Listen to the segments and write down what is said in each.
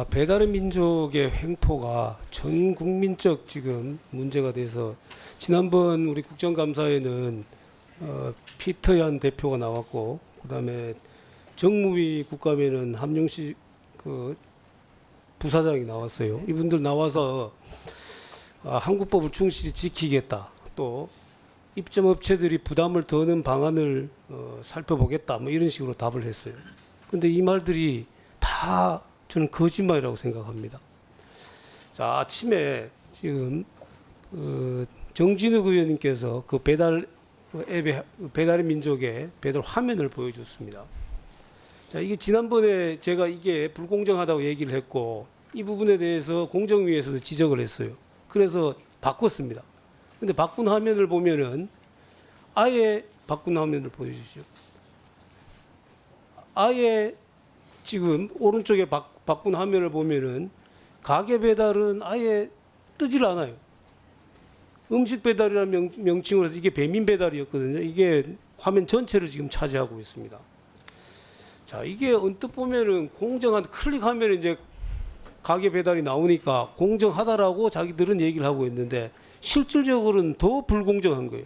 배달의 민족의 횡포가 전 국민적 지금 문제가 돼서 지난번 우리 국정감사에는 피터얀 대표가 나왔고 그다음에 정무위 국감에는 함영식 그 부사장이 나왔어요. 이분들 나와서 한국법을 충실히 지키겠다. 또 입점업체들이 부담을 더는 방안을 살펴보겠다. 뭐 이런 식으로 답을 했어요. 근데 이 말들이 다 저는 거짓말이라고 생각합니다. 자, 아침에 지금 정진욱 의원님께서 그 배달 앱의 배달의 민족의 배달 화면을 보여줬습니다. 자, 이게 지난번에 제가 이게 불공정하다고 얘기를 했고 이 부분에 대해서 공정위에서도 지적을 했어요. 그래서 바꿨습니다. 근데 바꾼 화면을 보면은 아예 바꾼 화면을 보여주시죠. 아예 지금 오른쪽에 바꾼 화면을 보면은 가게 배달은 아예 뜨질 않아요. 음식 배달이라는 명칭으로 해서 이게 배민 배달이었거든요. 이게 화면 전체를 지금 차지하고 있습니다. 자, 이게 언뜻 보면은 공정한 클릭하면 이제 가게 배달이 나오니까 공정하다라고 자기들은 얘기를 하고 있는데 실질적으로는 더 불공정한 거예요.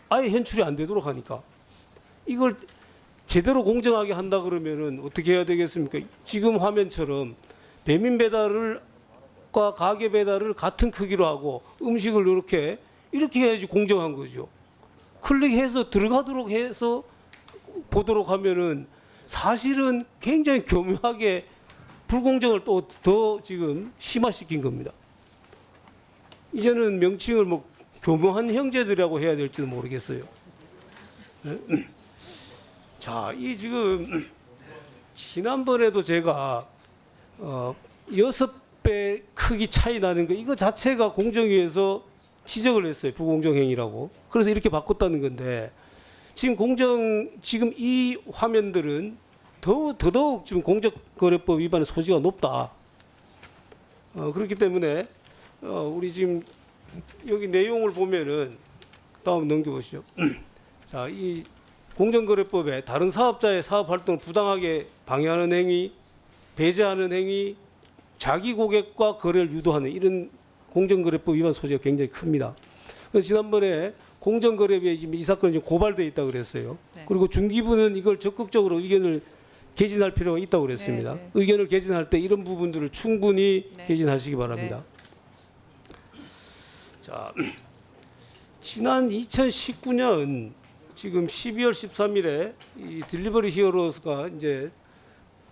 아예 현출이 안 되도록 하니까 이걸 제대로 공정하게 한다 그러면은 어떻게 해야 되겠습니까? 지금 화면처럼 배민 배달과 가게 배달을 같은 크기로 하고 음식을 이렇게 해야지 공정한 거죠. 클릭해서 들어가도록 해서 보도록 하면은 사실은 굉장히 교묘하게 불공정을 또 더 지금 심화시킨 겁니다. 이제는 명칭을 뭐 교묘한 형제들이라고 해야 될지도 모르겠어요. 자, 이 지금 지난번에도 제가 6배 크기 차이 나는 거 이거 자체가 공정위에서 지적을 했어요. 부공정행위라고. 그래서 이렇게 바꿨다는 건데 지금 이 화면들은 더더욱 지금 공정거래법 위반의 소지가 높다. 그렇기 때문에 우리 지금 여기 내용을 보면은 다음 넘겨보시죠. 자, 이 공정거래법에 다른 사업자의 사업 활동을 부당하게 방해하는 행위, 배제하는 행위, 자기 고객과 거래를 유도하는 이런 공정거래법 위반 소지가 굉장히 큽니다. 그래서 지난번에 공정거래법에 지금 이 사건이 지금 고발돼 있다고 그랬어요. 네. 그리고 중기부는 이걸 적극적으로 의견을 개진할 필요가 있다고 그랬습니다. 네, 네. 의견을 개진할 때 이런 부분들을 충분히 네. 개진하시기 바랍니다. 네. 자, 지난 2019년 지금 12월 13일에 이 딜리버리 히어로스가 이제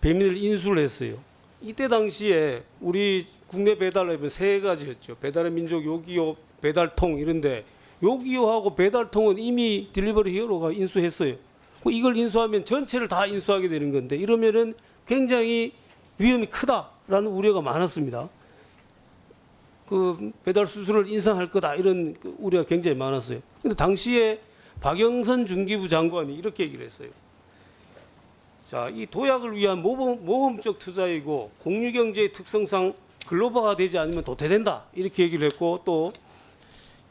배민을 인수를 했어요. 이때 당시에 우리 국내 배달앱은 세 가지였죠. 배달의 민족, 요기요, 배달통 이런데 요기요하고 배달통은 이미 딜리버리 히어로가 인수했어요. 이걸 인수하면 전체를 다 인수하게 되는 건데 이러면은 굉장히 위험이 크다라는 우려가 많았습니다. 그 배달 수수료를 인상할 거다 이런 우려가 굉장히 많았어요. 근데 당시에 박영선 중기부 장관이 이렇게 얘기를 했어요. 자, 이 도약을 위한 모험적 투자이고 공유경제의 특성상 글로벌화 되지 않으면 도태된다 이렇게 얘기를 했고 또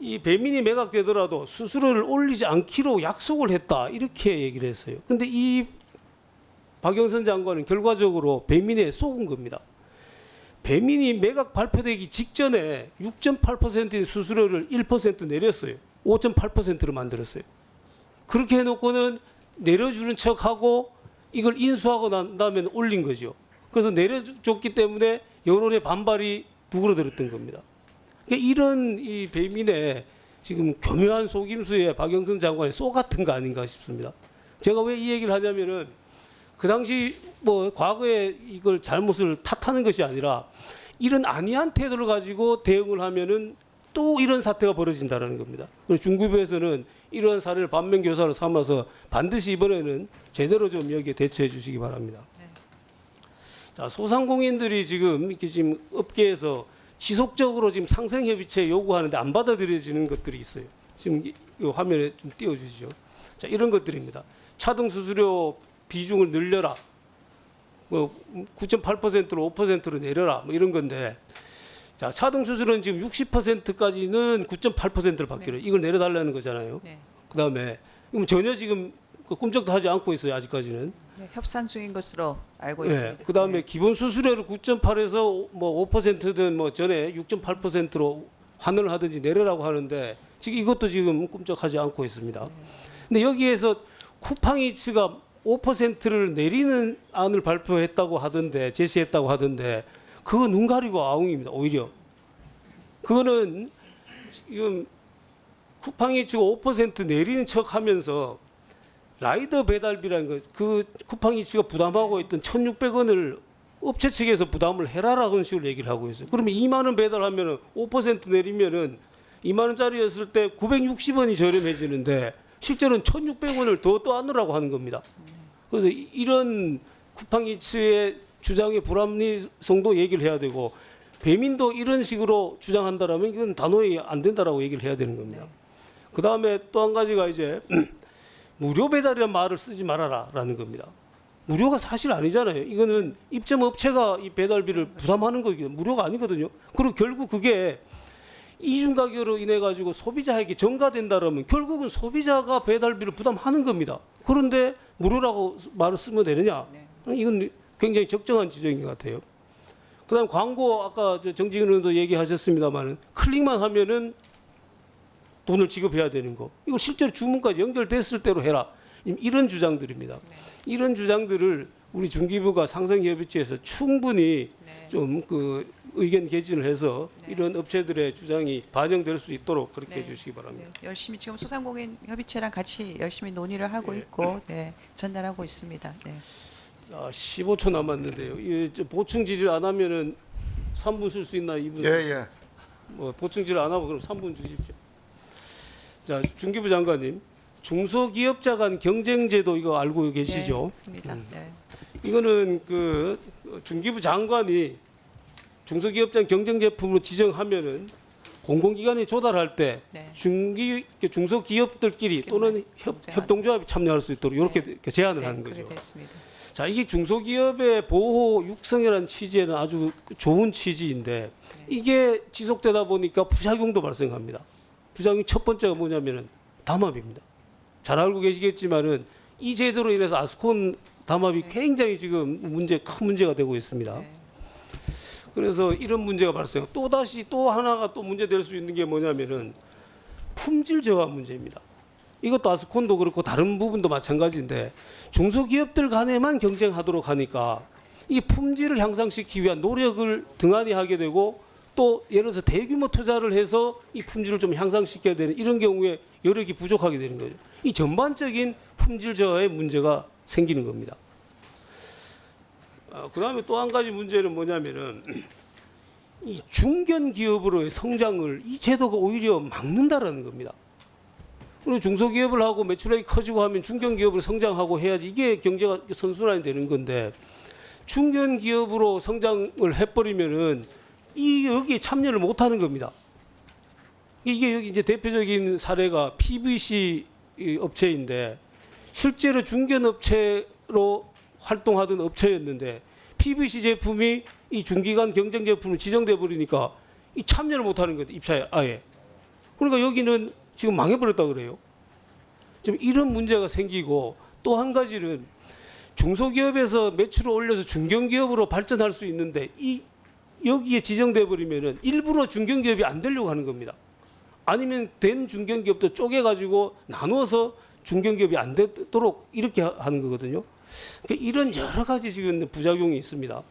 이 배민이 매각되더라도 수수료를 올리지 않기로 약속을 했다 이렇게 얘기를 했어요. 근데 이 박영선 장관은 결과적으로 배민에 속은 겁니다. 배민이 매각 발표되기 직전에 6.8%인 수수료를 1% 내렸어요. 5.8%로 만들었어요. 그렇게 해놓고는 내려주는 척하고 이걸 인수하고 난 다음에 올린 거죠. 그래서 내려줬기 때문에 여론의 반발이 누그러들었던 겁니다. 그러니까 이런 이 배민의 지금 교묘한 속임수에 박영선 장관이 쏘 같은 거 아닌가 싶습니다. 제가 왜 이 얘기를 하냐면은 그 당시 뭐 과거에 이걸 잘못을 탓하는 것이 아니라 이런 안이한 태도를 가지고 대응을 하면은 또 이런 사태가 벌어진다는 겁니다. 그래서 중기부에서는 이런 사례를 반면교사로 삼아서 반드시 이번에는 제대로 좀 여기에 대처해 주시기 바랍니다. 네. 자, 소상공인들이 지금 이렇게 지금 업계에서 지속적으로 지금 상생협의체 요구하는데 안 받아들여지는 것들이 있어요. 지금 이 화면에 좀 띄워주시죠. 자, 이런 것들입니다. 차등 수수료 비중을 늘려라. 뭐 9.8%로 5%로 내려라. 뭐 이런 건데. 자, 차등 수수료는 지금 60%까지는 9.8%를 받기로. 네. 이걸 내려달라는 거잖아요. 네. 그다음에 전혀 지금 꿈쩍도 하지 않고 있어요. 아직까지는. 네, 협상 중인 것으로 알고 네. 있습니다. 그다음에 네. 기본 수수료를 9.8에서 뭐 5%든 뭐 전에 6.8%로 환원을 하든지 내려라고 하는데 지금 이것도 지금 꿈쩍하지 않고 있습니다. 근데 여기에서 쿠팡이츠가 5%를 내리는 안을 발표했다고 하던데 제시했다고 하던데 그거 눈 가리고 아웅입니다. 오히려 그거는 지금 쿠팡이츠가 5% 내리는 척하면서 라이더 배달비라는 거 그 쿠팡이츠가 부담하고 있던 1,600원을 업체 측에서 부담을 해라라는 식으로 얘기를 하고 있어요. 그러면 2만 원 배달하면은 5% 내리면은 2만 원짜리였을 때 960원이 저렴해지는데 실제로는 1,600원을 더 떠안으라고 하는 겁니다. 그래서 이런 쿠팡이츠의 주장의 불합리성도 얘기를 해야 되고 배민도 이런 식으로 주장한다라면 이건 단호히 안 된다라고 얘기를 해야 되는 겁니다. 그 다음에 또 한 가지가 이제 무료 배달이라는 말을 쓰지 말아라라는 겁니다. 무료가 사실 아니잖아요. 이거는 입점 업체가 이 배달비를 부담하는 거거든요. 무료가 아니거든요. 그리고 결국 그게 이중 가격으로 인해 가지고 소비자에게 전가된다라면 결국은 소비자가 배달비를 부담하는 겁니다. 그런데 무료라고 말을 쓰면 되느냐? 이건 굉장히 적정한 지적인 것 같아요. 그다음 광고 아까 정직원 의원도 얘기하셨습니다만 클릭만 하면은 돈을 지급해야 되는 거. 이거 실제로 주문까지 연결됐을 대로 해라. 이런 주장들입니다. 이런 주장들을 우리 중기부가 상생협의체에서 충분히 좀 그 의견 개진을 해서 이런 업체들의 주장이 반영될 수 있도록 그렇게 해주시기 바랍니다. 네, 열심히 지금 소상공인 협의체랑 같이 열심히 논의를 하고 있고 전달하고 있습니다. 네. 15초 남았는데요. 이 보충 질의 안 하면은 3분 쓸 수 있나 2분? 예. 뭐 보충 질의 안 하고 그럼 3분 주십시오. 자, 중기부 장관님, 중소기업자 간 경쟁제도 이거 알고 계시죠? 네, 맞습니다. 네. 이거는 그 중기부 장관이 중소기업자 경쟁 제품으로 지정하면은 공공기관이 조달할 때 중소기업들끼리 또는 협동조합이 참여할 수 있도록 이렇게 제한을 하는 거죠. 됐습니다. 자, 이게 중소기업의 보호 육성이라는 취지에는 아주 좋은 취지인데 이게 지속되다 보니까 부작용도 발생합니다. 부작용 첫 번째가 뭐냐면은 담합입니다. 잘 알고 계시겠지만은 이 제도로 인해서 아스콘 담합이 굉장히 지금 큰 문제가 되고 있습니다. 그래서 이런 문제가 발생하고 또 하나가 또 문제될 수 있는 게 뭐냐면은 품질 저하 문제입니다. 이것도 아스콘도 그렇고 다른 부분도 마찬가지인데 중소기업들 간에만 경쟁하도록 하니까 이 품질을 향상시키기 위한 노력을 등한히 하게 되고 또 예를 들어서 대규모 투자를 해서 이 품질을 좀 향상시켜야 되는 이런 경우에 여력이 부족하게 되는 거죠. 이 전반적인 품질 저하의 문제가 생기는 겁니다. 그다음에 또 한 가지 문제는 뭐냐면은 이 중견 기업으로의 성장을 이 제도가 오히려 막는다라는 겁니다. 그리고 중소기업을 하고 매출액이 커지고 하면 중견 기업을 성장하고 해야지 이게 경제가 선순환이 되는 건데 중견 기업으로 성장을 해버리면은 여기에 참여를 못하는 겁니다. 이게 여기 이제 대표적인 사례가 PVC 업체인데 실제로 중견 업체로 활동하던 업체였는데 PVC 제품이 이 중기관 경쟁 제품으로 지정돼 버리니까 이 참여를 못하는 거예요. 입사에 아예. 그러니까 여기는 지금 망해버렸다 그래요. 지금 이런 문제가 생기고 또 한 가지는 중소기업에서 매출을 올려서 중견기업으로 발전할 수 있는데 여기에 지정돼 버리면은 일부러 중견기업이 안 되려고 하는 겁니다. 아니면 된 중견기업도 쪼개가지고 나눠서 중견기업이 안 되도록 이렇게 하는 거거든요. 그러니까 이런 여러 가지 지금 부작용이 있습니다.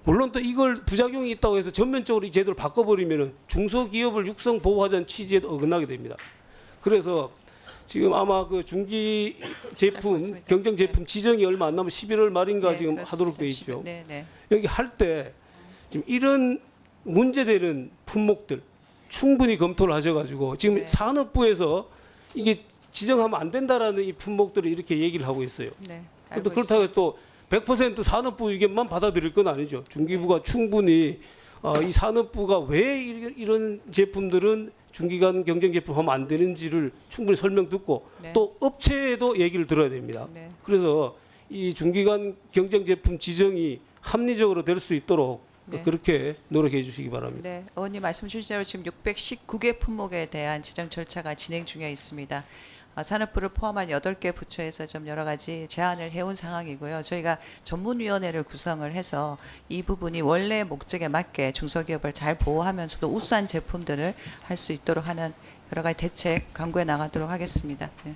물론 또 이걸 부작용이 있다고 해서 전면적으로 이 제도를 바꿔버리면은 중소기업을 육성 보호하자는 취지에도 어긋나게 됩니다. 그래서 지금 아마 그 중기 제품 경쟁 제품 지정이 얼마 안 남은 11월 말인가 지금 하도록 돼 있죠. 여기 할 때 지금 이런 문제되는 품목들 충분히 검토를 하셔가지고 지금 산업부에서 이게 지정하면 안 된다라는 이 품목들을 이렇게 얘기를 하고 있어요. 그런데 그렇다고 해서 또 100% 산업부 의견만 받아들일 건 아니죠. 중기부가 충분히 이 산업부가 왜 이런 제품들은 중기관 경쟁 제품 하면 안 되는지를 충분히 설명 듣고 또 업체에도 얘기를 들어야 됩니다. 그래서 이 중기관 경쟁 제품 지정이 합리적으로 될 수 있도록 그렇게 노력해 주시기 바랍니다. 네, 의원님 말씀 주신 대로 지금 619개 품목에 대한 지정 절차가 진행 중에 있습니다. 산업부를 포함한 8개 부처에서 좀 여러 가지 제안을 해온 상황이고요. 저희가 전문위원회를 구성을 해서 이 부분이 원래 목적에 맞게 중소기업을 잘 보호하면서도 우수한 제품들을 할 수 있도록 하는 여러 가지 대책 강구해 나가도록 하겠습니다. 네.